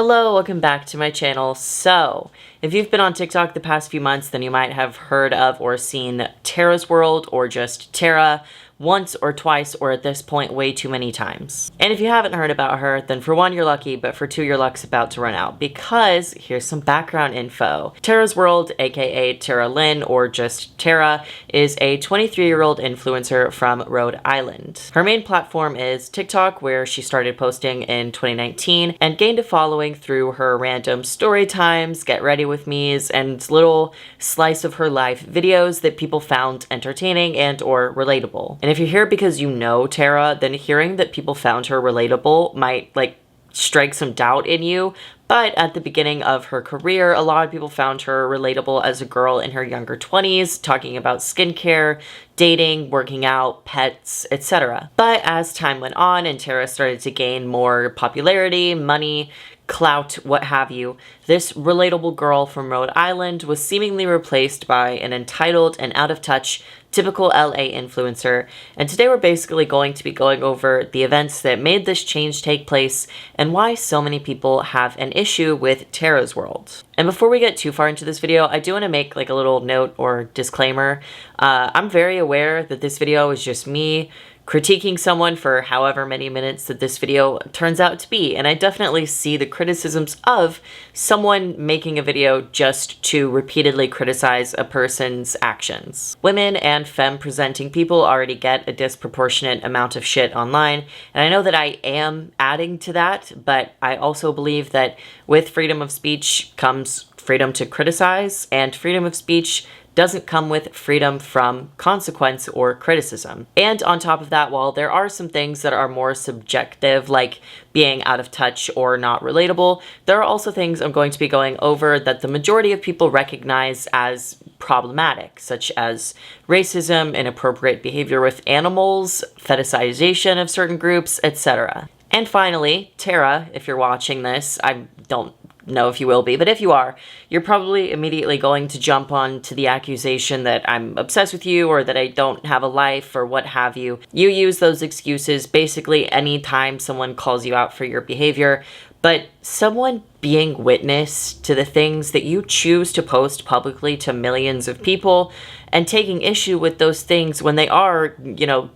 Hello, welcome back to my channel. So, if you've been on TikTok the past few months, then you might have heard of or seen Taraswrld or just Tara once or twice, or at this point way too many times. And if you haven't heard about her, then for one, you're lucky, but for two, your luck's about to run out, because here's some background info. Taraswrld, aka Tara Lynn, or just Tara, is a 23-year-old influencer from Rhode Island. Her main platform is TikTok, where she started posting in 2019 and gained a following through her random story times, get ready with me's, and little slice of her life videos that people found entertaining and or relatable. And if you're here because you know Tara, then hearing that people found her relatable might strike some doubt in you. But at the beginning of her career, a lot of people found her relatable as a girl in her younger 20s, talking about skincare, dating, working out, pets, etc. But as time went on and Tara started to gain more popularity, money, clout, what have you, this relatable girl from Rhode Island was seemingly replaced by an entitled and out-of-touch typical LA influencer, and today we're basically going to be going over the events that made this change take place and why so many people have an issue with Taraswrld. And before we get too far into this video, I do want to make a little note or disclaimer. I'm very aware that this video is just me critiquing someone for however many minutes that this video turns out to be, and I definitely see the criticisms of someone making a video just to repeatedly criticize a person's actions. Women and femme-presenting people already get a disproportionate amount of shit online, and I know that I am adding to that, but I also believe that with freedom of speech comes freedom to criticize, and freedom of speech doesn't come with freedom from consequence or criticism. And on top of that, while there are some things that are more subjective, like being out of touch or not relatable, there are also things I'm going to be going over that the majority of people recognize as problematic, such as racism, inappropriate behavior with animals, fetishization of certain groups, etc. And finally, Tara, if you're watching this, I don't know if you will be, but if you are, you're probably immediately going to jump on to the accusation that I'm obsessed with you or that I don't have a life or what have you. You use those excuses basically anytime someone calls you out for your behavior, but someone being witness to the things that you choose to post publicly to millions of people and taking issue with those things when they are,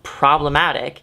problematic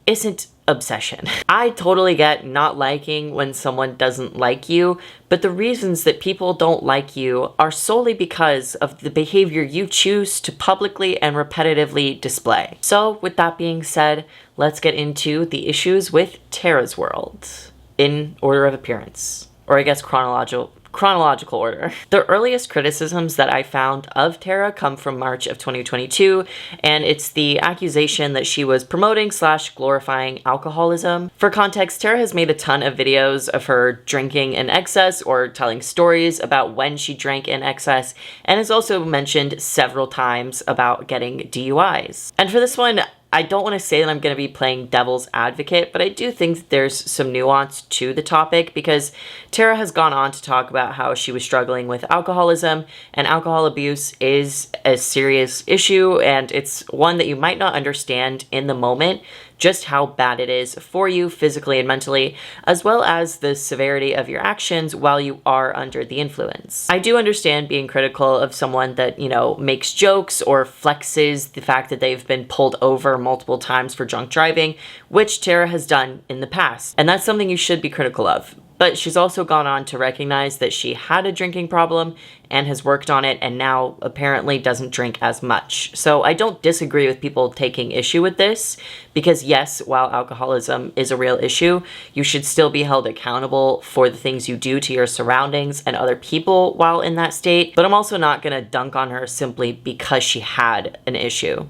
isn't obsession. I totally get not liking when someone doesn't like you, but the reasons that people don't like you are solely because of the behavior you choose to publicly and repetitively display. So with that being said, let's get into the issues with Taraswrld in order of appearance, or I guess chronological order. The earliest criticisms that I found of Tara come from March of 2022, and it's the accusation that she was promoting / glorifying alcoholism. For context, Tara has made a ton of videos of her drinking in excess or telling stories about when she drank in excess, and has also mentioned several times about getting DUIs. And for this one, I don't want to say that I'm going to be playing devil's advocate, but I do think that there's some nuance to the topic, because Tara has gone on to talk about how she was struggling with alcoholism, and alcohol abuse is a serious issue, and it's one that you might not understand in the moment, just how bad it is for you physically and mentally, as well as the severity of your actions while you are under the influence. I do understand being critical of someone that, makes jokes or flexes the fact that they've been pulled over multiple times for drunk driving, which Tara has done in the past, and that's something you should be critical of. But she's also gone on to recognize that she had a drinking problem and has worked on it, and now apparently doesn't drink as much. So I don't disagree with people taking issue with this, because yes, while alcoholism is a real issue, you should still be held accountable for the things you do to your surroundings and other people while in that state. But I'm also not gonna dunk on her simply because she had an issue.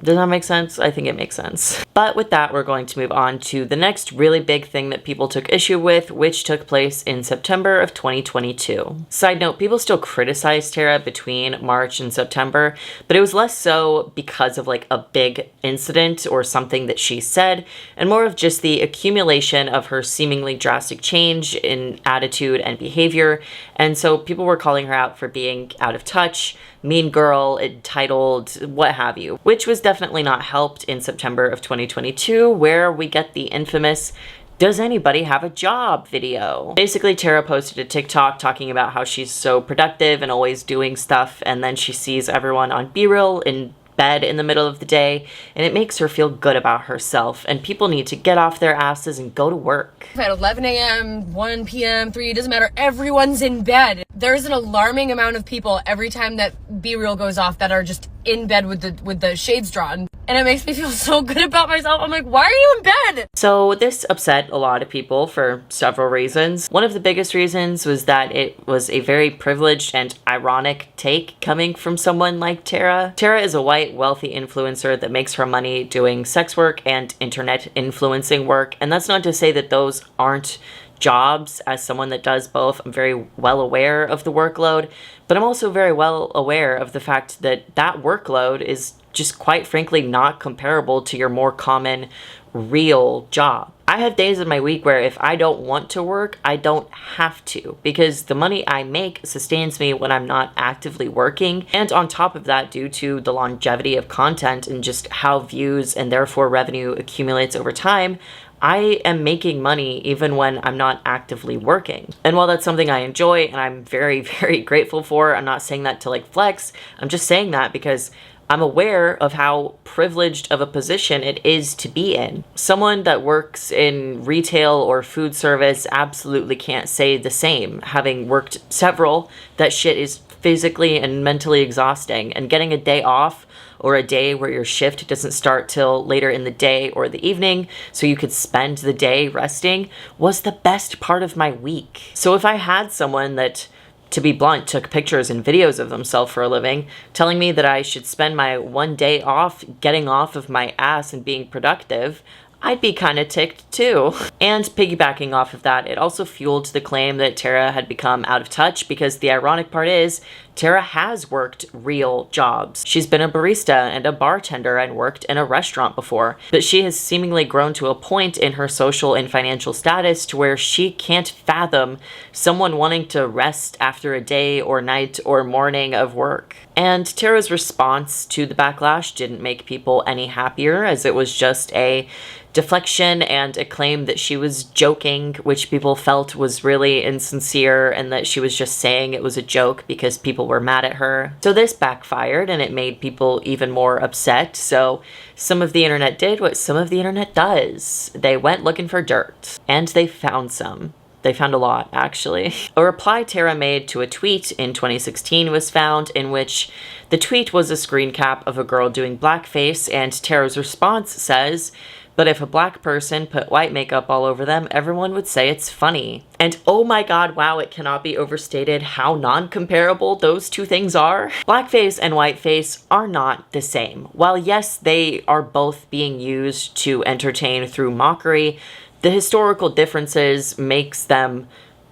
Does that make sense? I think it makes sense. But with that, we're going to move on to the next really big thing that people took issue with, which took place in September of 2022. Side note, people still criticized Tara between March and September, but it was less so because of a big incident or something that she said, and more of just the accumulation of her seemingly drastic change in attitude and behavior. And so people were calling her out for being out of touch, mean girl, entitled, what have you, which was definitely not helped in September of 2022, where we get the infamous Does anybody have a job video? Basically, Tara posted a TikTok talking about how she's so productive and always doing stuff, and then she sees everyone on BeReal in bed in the middle of the day, and it makes her feel good about herself, and people need to get off their asses and go to work. At 11 a.m., 1 p.m., 3, it doesn't matter, everyone's in bed. There's an alarming amount of people every time that BeReal goes off that are just in bed with the shades drawn. And it makes me feel so good about myself. I'm like, why are you in bed? So this upset a lot of people for several reasons. One of the biggest reasons was that it was a very privileged and ironic take coming from someone like Tara. Tara is a white, wealthy influencer that makes her money doing sex work and internet influencing work. And that's not to say that those aren't jobs. As someone that does both, I'm very well aware of the workload, but I'm also very well aware of the fact that that workload is just quite frankly not comparable to your more common real job. I have days in my week where if I don't want to work, I don't have to, because the money I make sustains me when I'm not actively working. And on top of that, due to the longevity of content and just how views and therefore revenue accumulates over time, I am making money even when I'm not actively working. And while that's something I enjoy and I'm very, very grateful for, I'm not saying that to like flex, I'm just saying that because I'm aware of how privileged of a position it is to be in. Someone that works in retail or food service absolutely can't say the same. Having worked several, that shit is physically and mentally exhausting, and getting a day off or a day where your shift doesn't start till later in the day or the evening so you could spend the day resting was the best part of my week. So if I had someone that, to be blunt, took pictures and videos of themselves for a living, telling me that I should spend my one day off getting off of my ass and being productive, I'd be kind of ticked too. And piggybacking off of that, it also fueled the claim that Tara had become out of touch, because the ironic part is Tara has worked real jobs. She's been a barista and a bartender and worked in a restaurant before, but she has seemingly grown to a point in her social and financial status to where she can't fathom someone wanting to rest after a day or night or morning of work. And Tara's response to the backlash didn't make people any happier, as it was just a deflection and a claim that she was joking, which people felt was really insincere, and that she was just saying it was a joke because people were mad at her. So this backfired, and it made people even more upset. So some of the internet did what some of the internet does. They went looking for dirt, and they found some. They found a lot, actually. A reply Tara made to a tweet in 2016 was found, in which the tweet was a screen cap of a girl doing blackface, and Tara's response says, "But if a black person put white makeup all over them, everyone would say it's funny." And oh my god, wow, it cannot be overstated how non-comparable those two things are. Blackface and whiteface are not the same. While yes, they are both being used to entertain through mockery, the historical differences makes them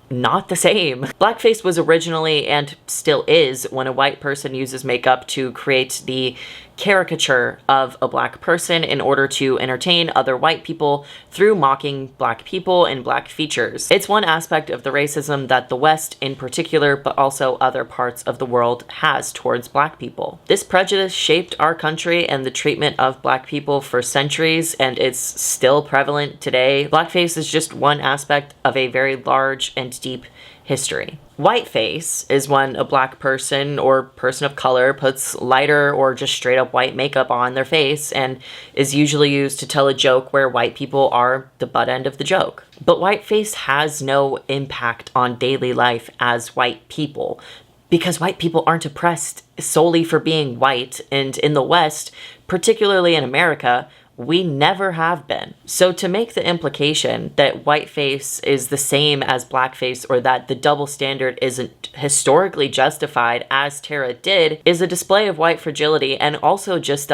not the same. Blackface was originally, and still is, when a white person uses makeup to create the caricature of a black person in order to entertain other white people through mocking black people and black features. It's one aspect of the racism that the West in particular, but also other parts of the world, has towards black people. This prejudice shaped our country and the treatment of black people for centuries, and it's still prevalent today. Blackface is just one aspect of a very large and deep history. Whiteface is when a black person or person of color puts lighter or just straight up white makeup on their face, and is usually used to tell a joke where white people are the butt end of the joke. But whiteface has no impact on daily life as white people, because white people aren't oppressed solely for being white, and in the West, particularly in America, we never have been. So to make the implication that whiteface is the same as blackface, or that the double standard isn't historically justified, as Tara did, is a display of white fragility and also just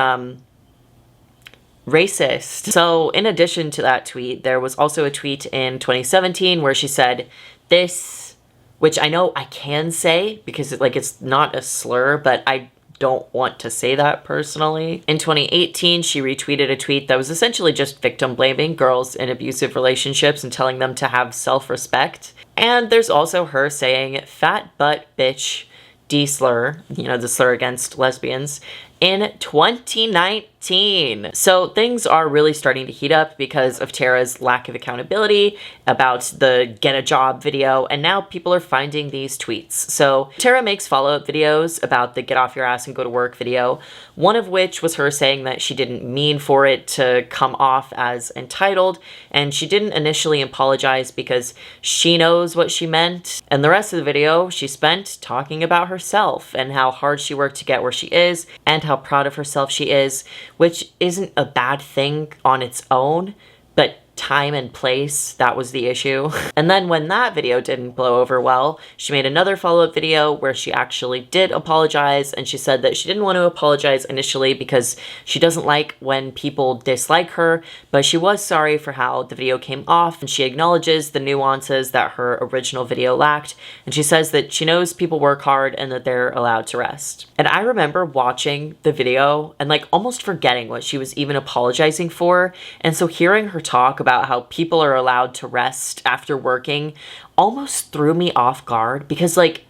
racist. So in addition to that tweet, there was also a tweet in 2017 where she said this, which I know I can say because it's not a slur, but I don't want to say that personally. In 2018, she retweeted a tweet that was essentially just victim blaming girls in abusive relationships and telling them to have self-respect. And there's also her saying fat butt bitch, D-slur, the slur against lesbians, in 2019. So things are really starting to heat up because of Tara's lack of accountability about the get a job video, and now people are finding these tweets. So Tara makes follow-up videos about the get off your ass and go to work video, one of which was her saying that she didn't mean for it to come off as entitled, and she didn't initially apologize because she knows what she meant. And the rest of the video she spent talking about herself and how hard she worked to get where she is and how proud of herself she is, which isn't a bad thing on its own, but time and place, that was the issue. And then when that video didn't blow over well, she made another follow-up video where she actually did apologize, and she said that she didn't want to apologize initially because she doesn't like when people dislike her, but she was sorry for how the video came off, and she acknowledges the nuances that her original video lacked, and she says that she knows people work hard and that they're allowed to rest. And I remember watching the video and like almost forgetting what she was even apologizing for, and so hearing her talk about how people are allowed to rest after working almost threw me off guard because like,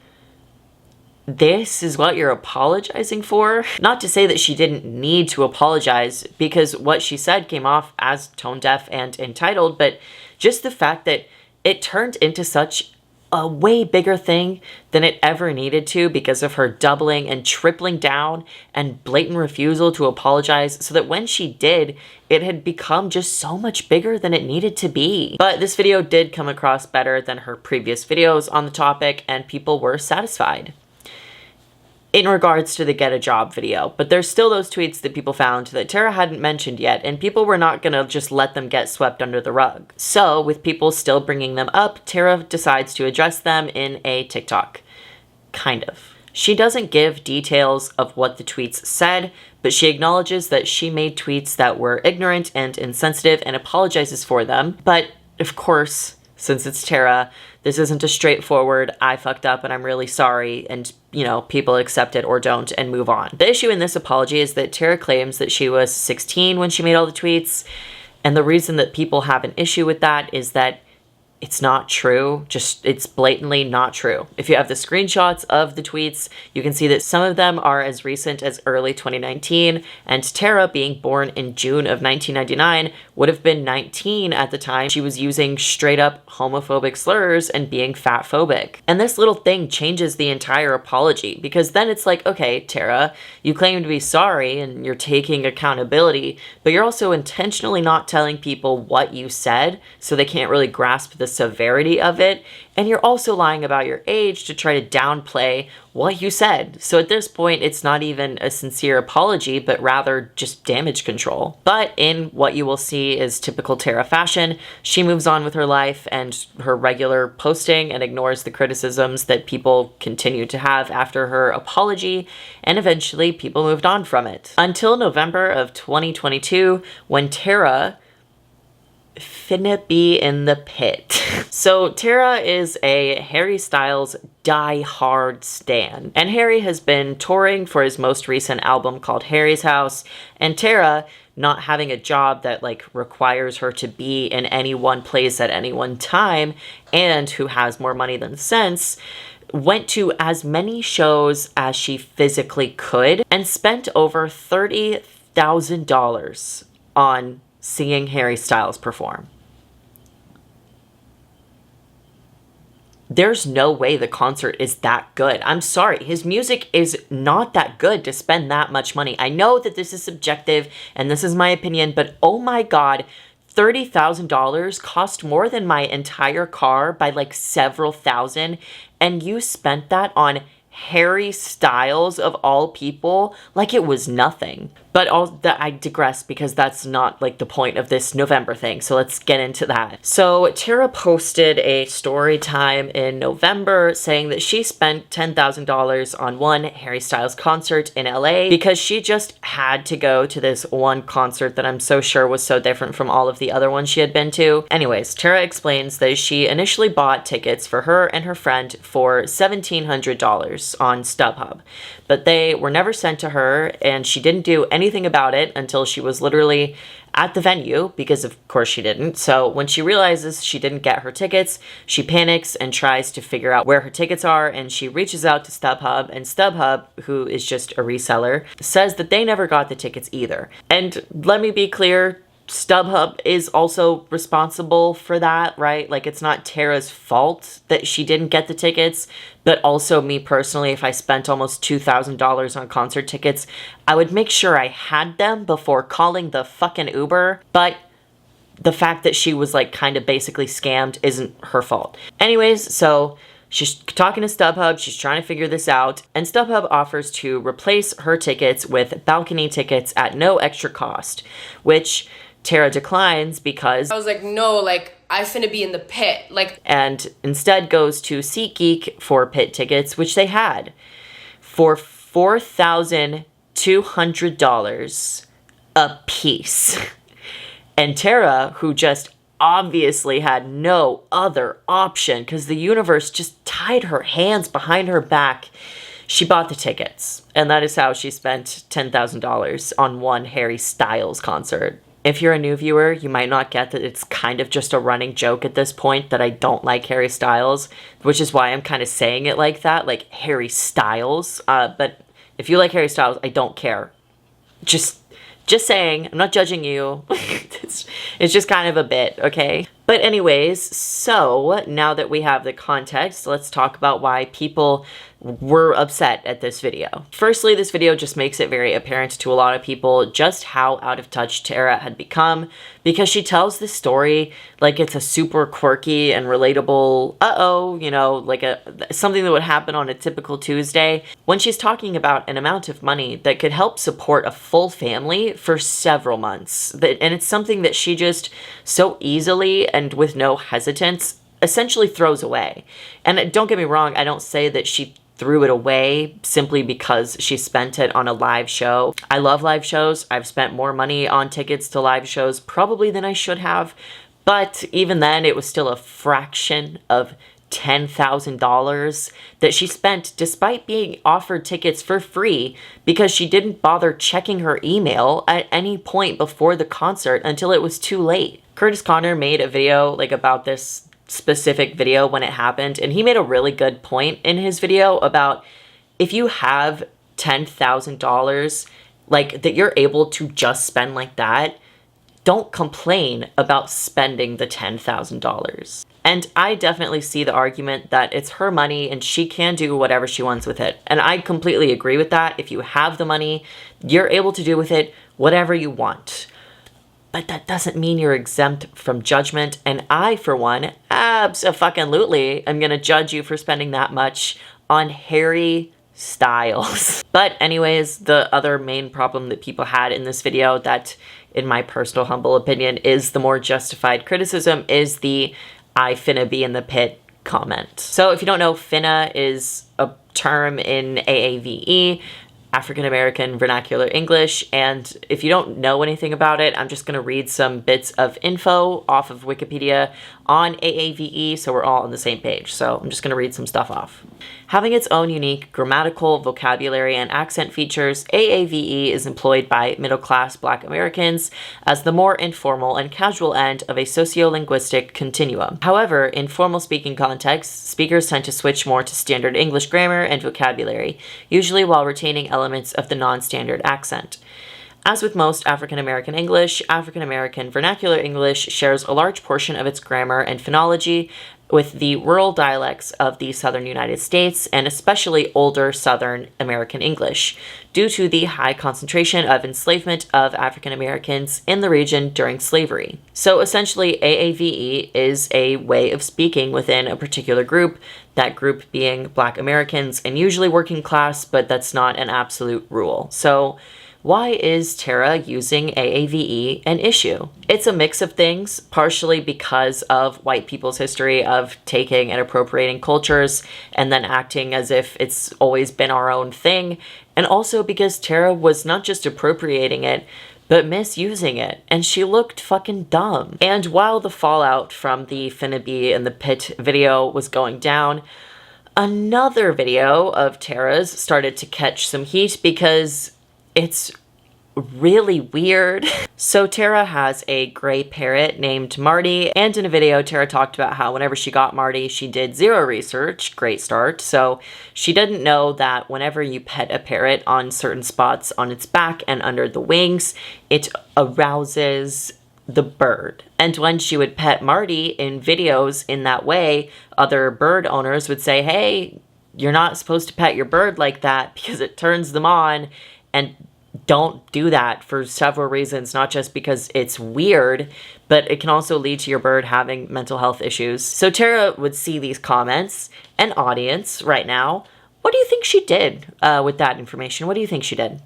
this is what you're apologizing for? Not to say that she didn't need to apologize, because what she said came off as tone deaf and entitled, but just the fact that it turned into such a way bigger thing than it ever needed to because of her doubling and tripling down and blatant refusal to apologize, so that when she did, it had become just so much bigger than it needed to be. But this video did come across better than her previous videos on the topic, and people were satisfied in regards to the get a job video. But there's still those tweets that people found that Tara hadn't mentioned yet, and people were not gonna just let them get swept under the rug. So with people still bringing them up, Tara decides to address them in a TikTok. Kind of. She doesn't give details of what the tweets said, but she acknowledges that she made tweets that were ignorant and insensitive and apologizes for them. But of course, since it's Tara, this isn't a straightforward, I fucked up and I'm really sorry, and, you know, people accept it or don't and move on. The issue in this apology is that Tara claims that she was 16 when she made all the tweets, and the reason that people have an issue with that is that it's not true. It's blatantly not true. If you have the screenshots of the tweets, you can see that some of them are as recent as early 2019, and Tara, being born in June of 1999, would have been 19 at the time she was using straight up homophobic slurs and being fat phobic. And this little thing changes the entire apology, because then it's like, okay, Tara, you claim to be sorry and you're taking accountability, but you're also intentionally not telling people what you said, so they can't really grasp the severity of it, and you're also lying about your age to try to downplay what you said. So at this point, it's not even a sincere apology, but rather just damage control. But in what you will see is typical Tara fashion, she moves on with her life and her regular posting and ignores the criticisms that people continue to have after her apology, and eventually people moved on from it. Until November of 2022, when Tara finna be in the pit. So Tara is a Harry Styles die-hard stan, and Harry has been touring for his most recent album called Harry's House, and Tara, not having a job that like requires her to be in any one place at any one time, and who has more money than sense, went to as many shows as she physically could and spent over $30,000 on seeing Harry Styles perform. There's no way the concert is that good. I'm sorry, his music is not that good to spend that much money. I know that this is subjective and this is my opinion, but oh my God, $30,000 cost more than my entire car by like several thousand, and you spent that on Harry Styles of all people like it was nothing. But I digress, because that's not like the point of this November thing, so let's get into that. So Tara posted a story time in November saying that she spent $10,000 on one Harry Styles concert in LA because she just had to go to this one concert that I'm so sure was so different from all of the other ones she had been to. Anyways, Tara explains that she initially bought tickets for her and her friend for $1,700. on StubHub, but they were never sent to her, and she didn't do anything about it until she was literally at the venue, because of course she didn't. So when she realizes she didn't get her tickets, she panics and tries to figure out where her tickets are, and she reaches out to StubHub, and StubHub, who is just a reseller, says that they never got the tickets either. And let me be clear, StubHub is also responsible for that, right? Like, it's not Tara's fault that she didn't get the tickets, but also me personally, if I spent almost $2,000 on concert tickets, I would make sure I had them before calling the fucking Uber. But the fact that she was like kind of basically scammed isn't her fault. Anyways, so she's talking to StubHub, she's trying to figure this out, and StubHub offers to replace her tickets with balcony tickets at no extra cost, which Tara declines because I was like, no, like, I finna be in the pit, like, and instead goes to SeatGeek for pit tickets, which they had for $4,200 a piece. And Tara, who just obviously had no other option because the universe just tied her hands behind her back, she bought the tickets. And that is how she spent $10,000 on one Harry Styles concert. If you're a new viewer, you might not get that it's kind of just a running joke at this point that I don't like Harry Styles, which is why I'm kind of saying it like that, like Harry Styles. But if you like Harry Styles, I don't care. Just saying, I'm not judging you. It's just kind of a bit, okay? But anyways, so now that we have the context, let's talk about why people were upset at this video. Firstly, this video just makes it very apparent to a lot of people just how out of touch Tara had become, because she tells this story like it's a super quirky and relatable, you know, like something that would happen on a typical Tuesday, when she's talking about an amount of money that could help support a full family for several months. And it's something that she just so easily and with no hesitance essentially throws away. And don't get me wrong, I don't say that she threw it away simply because she spent it on a live show. I love live shows. I've spent more money on tickets to live shows probably than I should have, but even then it was still a fraction of $10,000 that she spent despite being offered tickets for free because she didn't bother checking her email at any point before the concert until it was too late. Curtis Connor made a video like about this specific video when it happened, and he made a really good point in his video about if you have $10,000 like that you're able to just spend like that, don't complain about spending the $10,000. And I definitely see the argument that it's her money and she can do whatever she wants with it. And I completely agree with that. If you have the money, you're able to do with it whatever you want. But that doesn't mean you're exempt from judgment. And I, for one, abso-fucking-lutely am gonna judge you for spending that much on Harry Styles. But anyways, the other main problem that people had in this video that, in my personal humble opinion, is the more justified criticism is the "I finna be in the pit" comment. So if you don't know, finna is a term in AAVE, African American Vernacular English, and if you don't know anything about it, I'm just going to read some bits of info off of Wikipedia on AAVE so we're all on the same page. So I'm just going to read some stuff off. Having its own unique grammatical, vocabulary, and accent features, AAVE is employed by middle-class Black Americans as the more informal and casual end of a sociolinguistic continuum. However, in formal speaking contexts, speakers tend to switch more to standard English grammar and vocabulary, usually while retaining elements of the non-standard accent. As with most African American English, African American Vernacular English shares a large portion of its grammar and phonology with the rural dialects of the southern United States, and especially older Southern American English, due to the high concentration of enslavement of African Americans in the region during slavery. So essentially, AAVE is a way of speaking within a particular group, that group being Black Americans and usually working class, but that's not an absolute rule. So why is Tara using AAVE an issue? It's a mix of things, partially because of white people's history of taking and appropriating cultures and then acting as if it's always been our own thing, and also because Tara was not just appropriating it, but misusing it, and she looked fucking dumb. And while the fallout from the Finna Be in the Pit video was going down, Another video of Tara's started to catch some heat because it's really weird. So Tara has a gray parrot named Marty, and in a video Tara talked about how whenever she got Marty she did zero research. Great start. So she didn't know that whenever you pet a parrot on certain spots on its back and under the wings, it arouses the bird. And when she would pet Marty in videos in that way, other bird owners would say, hey, you're not supposed to pet your bird like that because it turns them on, and don't do that for several reasons, not just because it's weird, but it can also lead to your bird having mental health issues. So Tara would see these comments, and audience right now, what do you think she did with that information? What do you think she did?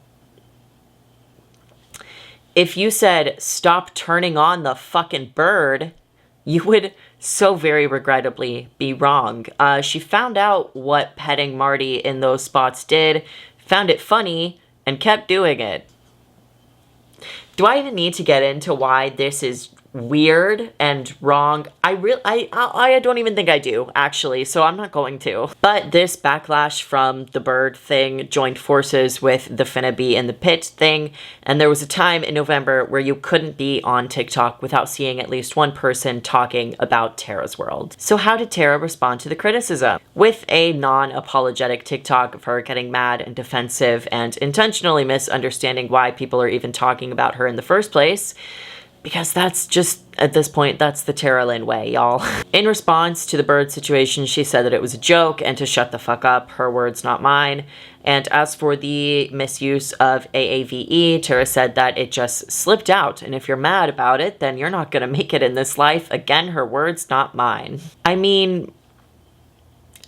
If you said, stop turning on the fucking bird, you would so very regrettably be wrong. She found out what petting Marty in those spots did, found it funny, and kept doing it. Do I even need to get into why this is weird and wrong? I don't even think I do, actually, so I'm not going to. But this backlash from the bird thing joined forces with the finna be in the pit thing, and there was a time in November where you couldn't be on TikTok without seeing at least one person talking about Taraswrld. So how did Tara respond to the criticism? With a non-apologetic TikTok of her getting mad and defensive and intentionally misunderstanding why people are even talking about her in the first place, because that's just, at this point, that's the Tara Lynn way, y'all. In response to the bird situation, she said that it was a joke and to shut the fuck up, her words, not mine. And as for the misuse of AAVE, Tara said that it just slipped out, and if you're mad about it, then you're not gonna make it in this life. Again, her words, not mine. I mean,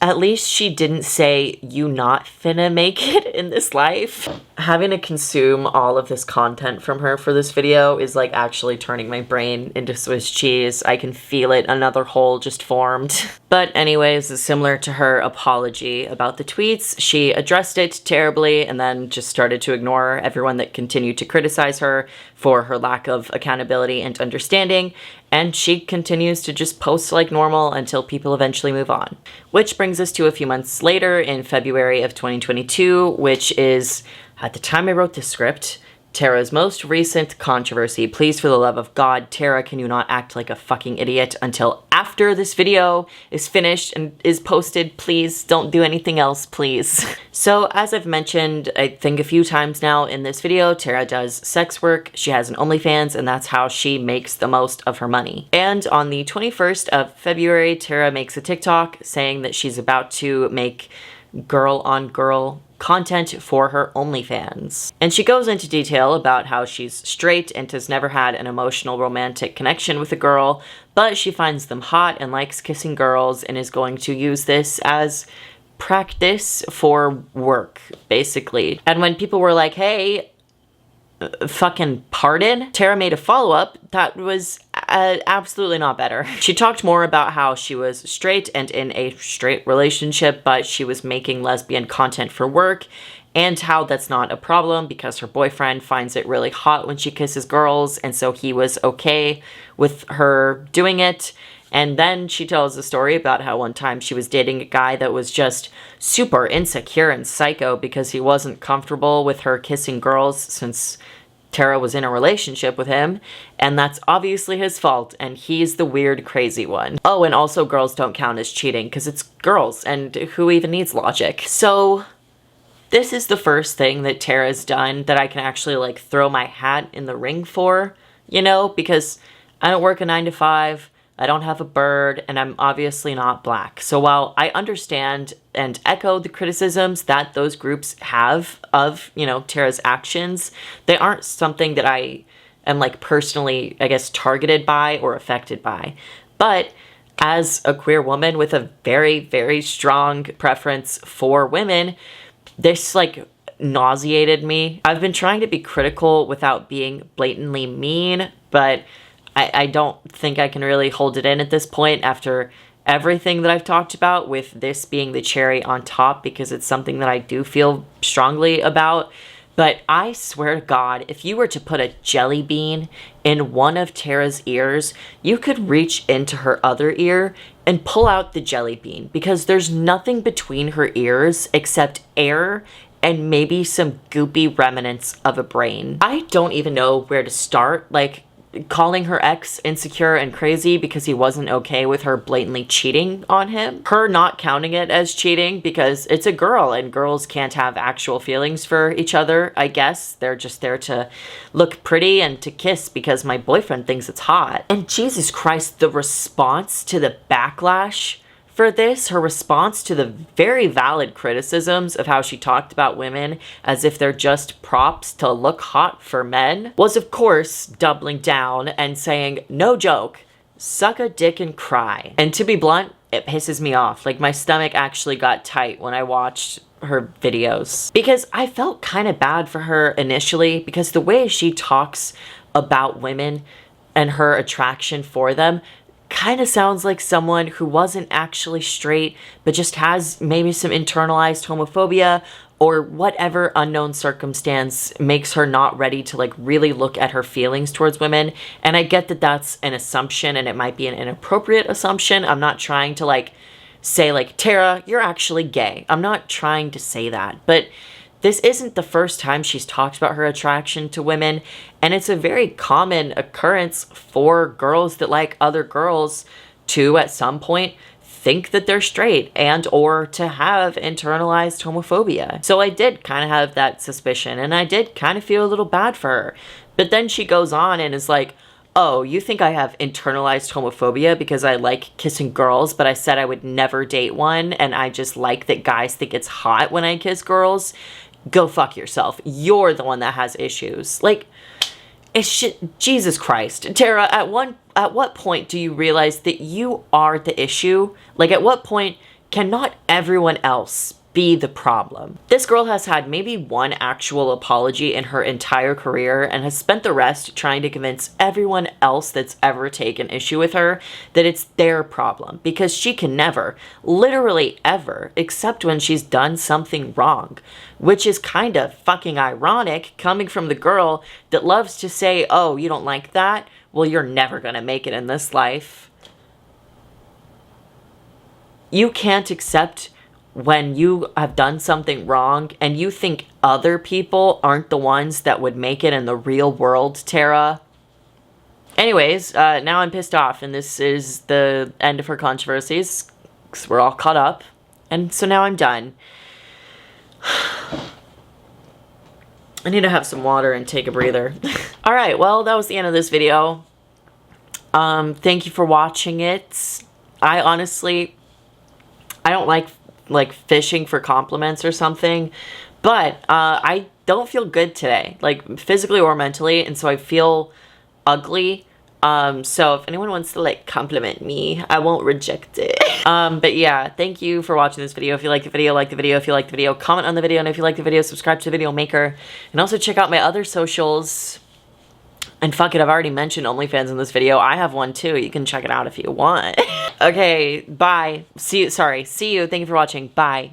at least she didn't say, you not finna make it in this life. Having to consume all of this content from her for this video is like actually turning my brain into Swiss cheese. I can feel it, another hole just formed. But anyways, similar to her apology about the tweets, she addressed it terribly and then just started to ignore everyone that continued to criticize her for her lack of accountability and understanding. And she continues to just post like normal until people eventually move on. Which brings us to a few months later in February of 2022, which is, at the time I wrote this script, Tara's most recent controversy. Please, for the love of God, Tara, can you not act like a fucking idiot until after this video is finished and is posted? Please don't do anything else, please. So as I've mentioned, I think a few times now in this video, Tara does sex work. She has an OnlyFans, and that's how she makes the most of her money. And on the 21st of February, Tara makes a TikTok saying that she's about to make girl-on-girl content for her OnlyFans. And she goes into detail about how she's straight and has never had an emotional romantic connection with a girl, but she finds them hot and likes kissing girls and is going to use this as practice for work, basically. And when people were like, hey, fucking pardon? Tara made a follow-up that was absolutely not better. She talked more about how she was straight and in a straight relationship, but she was making lesbian content for work, and how that's not a problem because her boyfriend finds it really hot when she kisses girls, and so he was okay with her doing it. And then she tells a story about how one time she was dating a guy that was just super insecure and psycho because he wasn't comfortable with her kissing girls since Tara was in a relationship with him, and that's obviously his fault, and he's the weird, crazy one. Oh, and also girls don't count as cheating because it's girls, and who even needs logic? So this is the first thing that Tara's done that I can actually like throw my hat in the ring for, you know, because I don't work a 9-to-5, I don't have a bird, and I'm obviously not Black. So while I understand and echo the criticisms that those groups have of, you know, Tara's actions, they aren't something that I am like personally, I guess, targeted by or affected by. But as a queer woman with a very, very strong preference for women, this like nauseated me. I've been trying to be critical without being blatantly mean, but I don't think I can really hold it in at this point after everything that I've talked about, with this being the cherry on top because it's something that I do feel strongly about. But I swear to God, if you were to put a jelly bean in one of Tara's ears, you could reach into her other ear and pull out the jelly bean, because there's nothing between her ears except air and maybe some goopy remnants of a brain. I don't even know where to start, like, calling her ex insecure and crazy because he wasn't okay with her blatantly cheating on him. Her not counting it as cheating because it's a girl and girls can't have actual feelings for each other, I guess. They're just there to look pretty and to kiss because my boyfriend thinks it's hot. And Jesus Christ, the response to the backlash for this, her response to the very valid criticisms of how she talked about women as if they're just props to look hot for men, was of course doubling down and saying, no joke, suck a dick and cry. And to be blunt, it pisses me off. Like, my stomach actually got tight when I watched her videos, because I felt kind of bad for her initially, because the way she talks about women and her attraction for them kind of sounds like someone who wasn't actually straight, but just has maybe some internalized homophobia or whatever unknown circumstance makes her not ready to, like, really look at her feelings towards women. And I get that that's an assumption and it might be an inappropriate assumption. I'm not trying to, like, say, like, Tara, you're actually gay. I'm not trying to say that, but this isn't the first time she's talked about her attraction to women, and it's a very common occurrence for girls that like other girls to, at some point, think that they're straight and or to have internalized homophobia. So I did kind of have that suspicion, and I did kind of feel a little bad for her. But then she goes on and is like, oh, you think I have internalized homophobia because I like kissing girls, but I said I would never date one, and I just like that guys think it's hot when I kiss girls? Go fuck yourself. You're the one that has issues. Like, it's shit. Jesus Christ. Tara, at what point do you realize that you are the issue? Like, at what point can not everyone else be the problem? This girl has had maybe one actual apology in her entire career and has spent the rest trying to convince everyone else that's ever taken issue with her that it's their problem, because she can never, literally ever, except when she's done something wrong, which is kind of fucking ironic coming from the girl that loves to say, oh, you don't like that? Well, you're never gonna make it in this life. You can't accept when you have done something wrong and you think other people aren't the ones that would make it in the real world, Tara. Anyways, now I'm pissed off, and this is the end of her controversies, because we're all caught up, and so now I'm done. I need to have some water and take a breather. Alright, well, that was the end of this video. Thank you for watching it. I honestly, I don't like fishing for compliments or something, but I don't feel good today, like physically or mentally, and so I feel ugly. So if anyone wants to, like, compliment me, I won't reject it. But yeah, thank you for watching this video. If you like the video, like the video. If you like the video, comment on the video, and if you like the video, subscribe to the video maker, and also check out my other socials. And fuck it, I've already mentioned OnlyFans in this video. I have one too. You can check it out if you want. Okay, bye. See you. Thank you for watching. Bye.